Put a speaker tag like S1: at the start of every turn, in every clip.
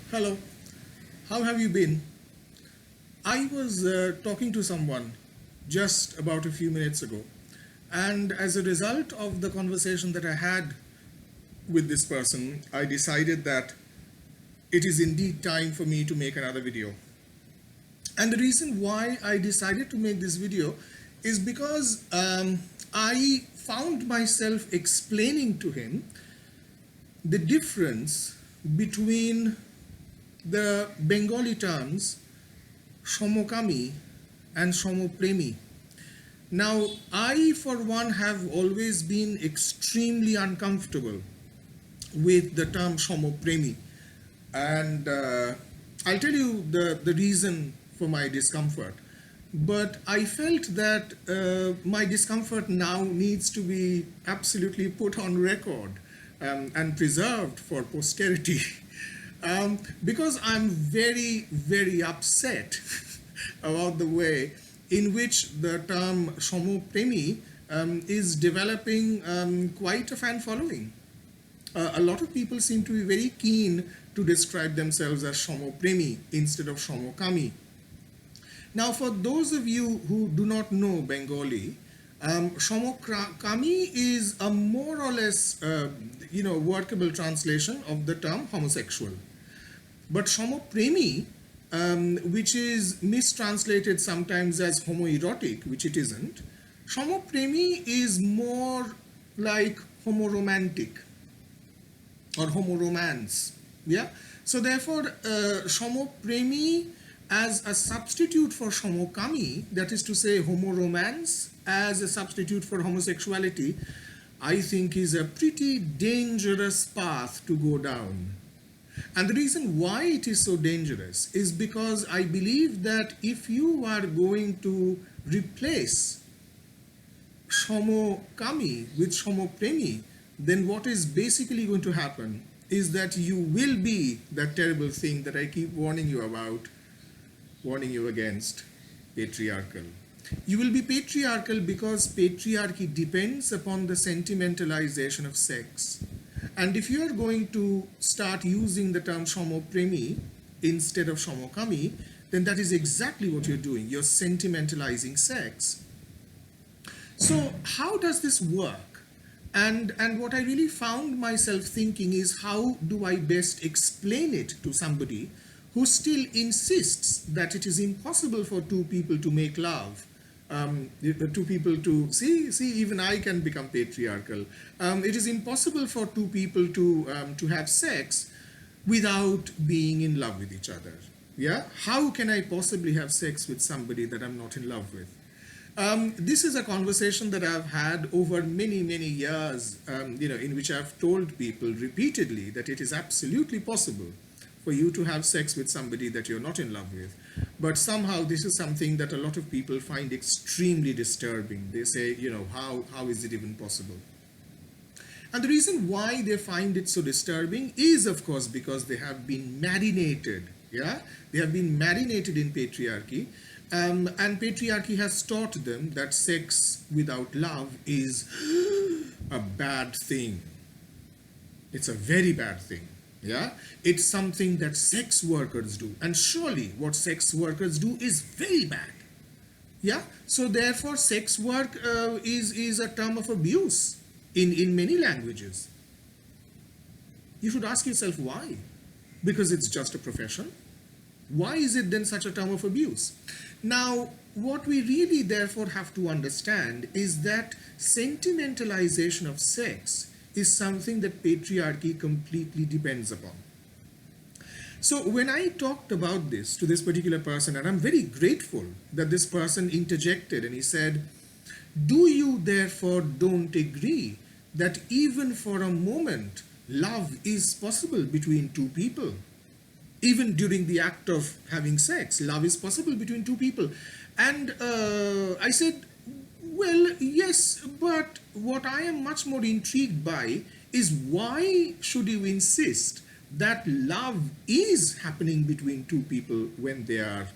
S1: Hello, how have you been? I was talking to someone just about a few minutes ago, and as a result of the conversation that I had with this person, I decided that it is indeed time for me to make another video. And the reason why I decided to make this video is because I found myself explaining to him the difference between the Bengali terms সমকামী and সমপ্রেমী. Now, I for one have always been extremely uncomfortable with the term সমপ্রেমী, and I'll tell you the reason for my discomfort. But I felt that my discomfort now needs to be absolutely put on record and preserved for posterity. Because I'm very, very upset about the way in which the term Shomopremi is developing quite a fan following. A lot of people seem to be very keen to describe themselves as Shomopremi instead of Shomokami. Now, for those of you who do not know Bengali, Shomokami is a more or less, workable translation of the term homosexual. But Shomopremi, which is mistranslated sometimes as homoerotic, which it isn't, Shomopremi is more like homoromantic or homoromance. Yeah. So therefore, Shomopremi as a substitute for Shomokami, that is to say homoromance as a substitute for homosexuality, I think is a pretty dangerous path to go down. And the reason why it is so dangerous is because I believe that if you are going to replace Shomokami with Shomopremi, then what is basically going to happen is that you will be that terrible thing that I keep warning you about, warning you against, patriarchal. You will be patriarchal because patriarchy depends upon the sentimentalization of sex. And if you are going to start using the term Shomopremi instead of Shomokami, then that is exactly what you're doing. You're sentimentalizing sex. So how does this work? And what I really found myself thinking is, how do I best explain it to somebody who still insists that it is impossible for two people to make love? Two people to see even I can become patriarchal. It is impossible for two people to have sex without being in love with each other. Yeah, how can I possibly have sex with somebody that I'm not in love with? This is a conversation that I've had over many years, in which I've told people repeatedly that it is absolutely possible for you to have sex with somebody that you're not in love with. But somehow this is something that a lot of people find extremely disturbing. They say, how is it even possible? And the reason why they find it so disturbing is, of course, because they have been marinated. Yeah, they have been marinated in patriarchy. And patriarchy has taught them that sex without love is a bad thing. It's a very bad thing. Yeah, it's something that sex workers do, and surely what sex workers do is very bad. Yeah, so therefore sex work is a term of abuse in many languages. You should ask yourself why. Because it's just a profession. Why is it then such a term of abuse? Now, what we really therefore have to understand is that sentimentalization of sex is something that patriarchy completely depends upon. So when I talked about this to this particular person, and I'm very grateful that this person interjected and he said, do you therefore don't agree that even for a moment love is possible between two people? Even during the act of having sex, love is possible between two people. And I said, well, yes, but what I am much more intrigued by is, why should you insist that love is happening between two people when they are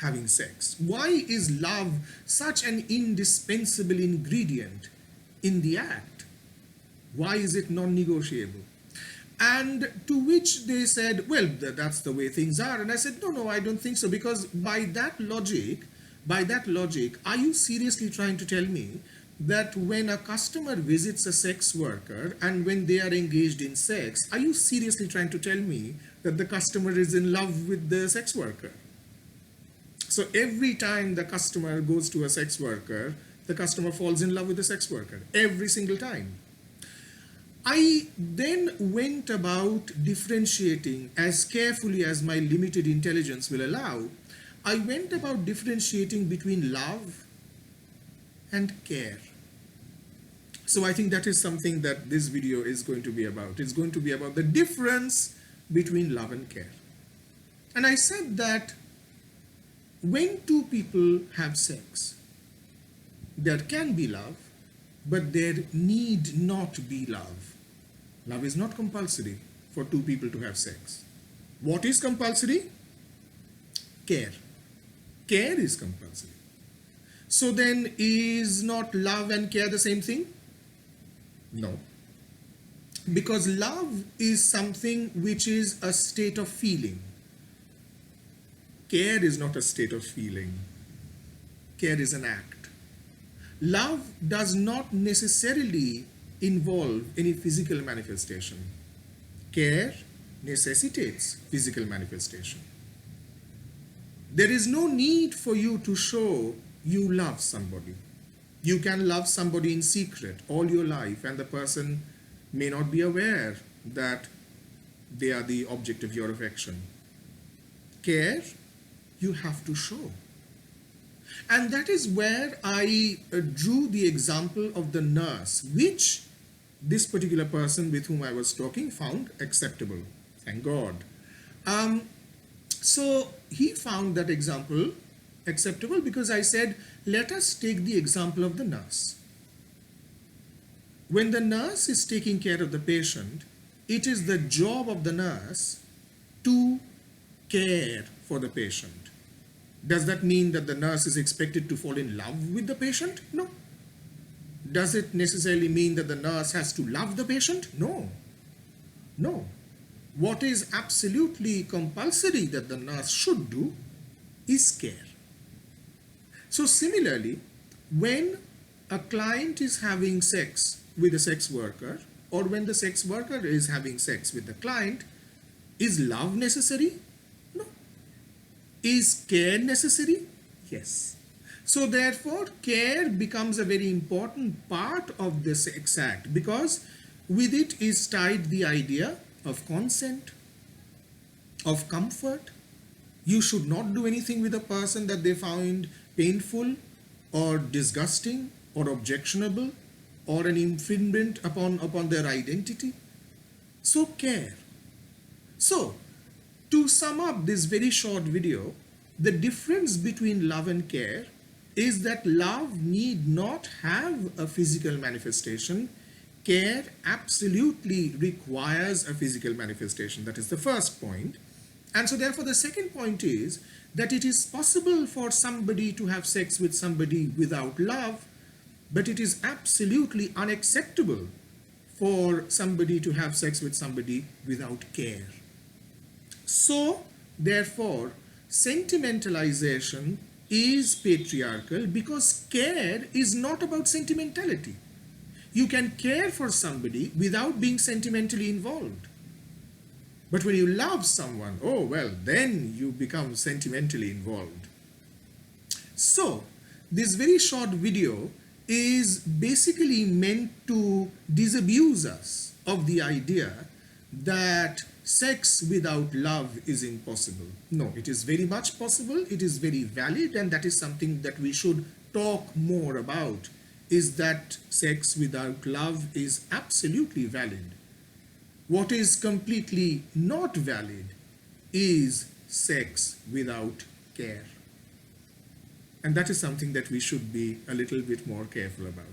S1: having sex? Why is love such an indispensable ingredient in the act? Why is it non-negotiable? And to which they said, well, that's the way things are. And I said, no, no, I don't think so. Because by that logic, are you seriously trying to tell me that when a customer visits a sex worker and when they are engaged in sex, are you seriously trying to tell me that the customer is in love with the sex worker? So every time the customer goes to a sex worker, the customer falls in love with the sex worker. Every single time. I then went about differentiating as carefully as my limited intelligence will allow. I went about differentiating between love and care. So I think that is something that this video is going to be about. It's going to be about the difference between love and care. And I said that when two people have sex, there can be love, but there need not be love. Love is not compulsory for two people to have sex. What is compulsory? Care. Care is compulsory. So then, is not love and care the same thing? No. Because love is something which is a state of feeling. Care is not a state of feeling. Care is an act. Love does not necessarily involve any physical manifestation. Care necessitates physical manifestation. There is no need for you to show you love somebody. You can love somebody in secret all your life, and the person may not be aware that they are the object of your affection. Care, you have to show. And that is where I drew the example of the nurse, which this particular person with whom I was talking found acceptable. Thank God. So he found that example acceptable because I said, let us take the example of the nurse. When the nurse is taking care of the patient, it is the job of the nurse to care for the patient. Does that mean that the nurse is expected to fall in love with the patient? No. Does it necessarily mean that the nurse has to love the patient? No. No. What is absolutely compulsory that the nurse should do is care. So similarly, when a client is having sex with a sex worker, or when the sex worker is having sex with the client, is love necessary? No. Is care necessary? Yes. So therefore, care becomes a very important part of the sex act, because with it is tied the idea of consent, of comfort. You should not do anything with a person that they find painful or disgusting or objectionable or an infringement upon their identity. So care. So to sum up this very short video, the difference between love and care is that love need not have a physical manifestation. Care absolutely requires a physical manifestation. That is the first point. And so therefore the second point is that it is possible for somebody to have sex with somebody without love, but it is absolutely unacceptable for somebody to have sex with somebody without care. So therefore, sentimentalization is patriarchal because care is not about sentimentality. You can care for somebody without being sentimentally involved. But when you love someone, oh well, then you become sentimentally involved. So this very short video is basically meant to disabuse us of the idea that sex without love is impossible. No, it is very much possible, it is very valid, and that is something that we should talk more about, is that sex without love is absolutely valid. What is completely not valid is sex without care. And that is something that we should be a little bit more careful about.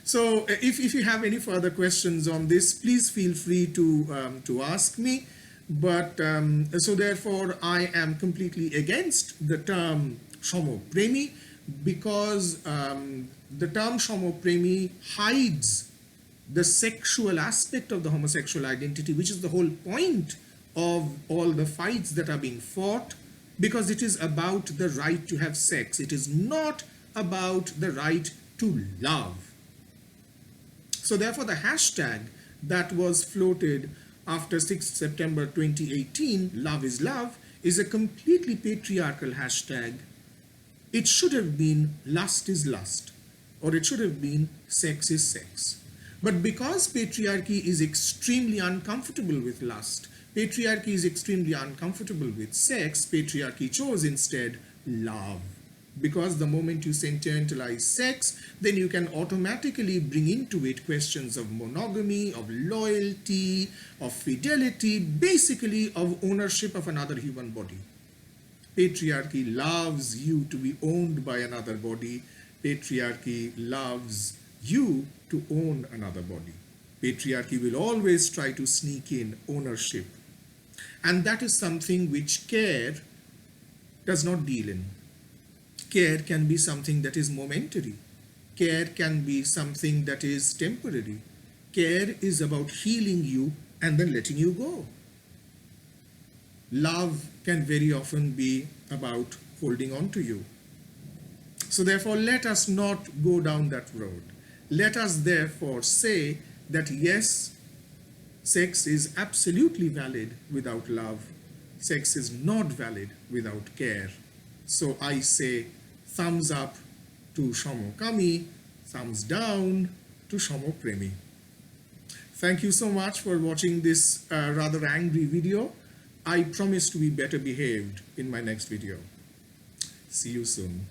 S1: So if you have any further questions on this, please feel free to ask me. But so therefore, I am completely against the term Shomopremi, because the term Shomopremi hides the sexual aspect of the homosexual identity, which is the whole point of all the fights that are being fought, because it is about the right to have sex. It is not about the right to love. So therefore, the hashtag that was floated after 6th September 2018, Love is Love, is a completely patriarchal hashtag. It should have been Lust is Lust, or it should have been Sex is Sex. But because patriarchy is extremely uncomfortable with lust, patriarchy is extremely uncomfortable with sex, patriarchy chose instead love. Because the moment you sentimentalize sex, then you can automatically bring into it questions of monogamy, of loyalty, of fidelity, basically of ownership of another human body. Patriarchy loves you to be owned by another body. Patriarchy loves you to own another body. Patriarchy will always try to sneak in ownership. And that is something which care does not deal in. Care can be something that is momentary. Care can be something that is temporary. Care is about healing you and then letting you go. Love can very often be about holding on to you. So therefore, let us not go down that road. Let us therefore say that yes, sex is absolutely valid without love. Sex is not valid without care. So I say thumbs up to Somokami, thumbs down to Somopremi. Thank you so much for watching this rather angry video. I promise to be better behaved in my next video. See you soon.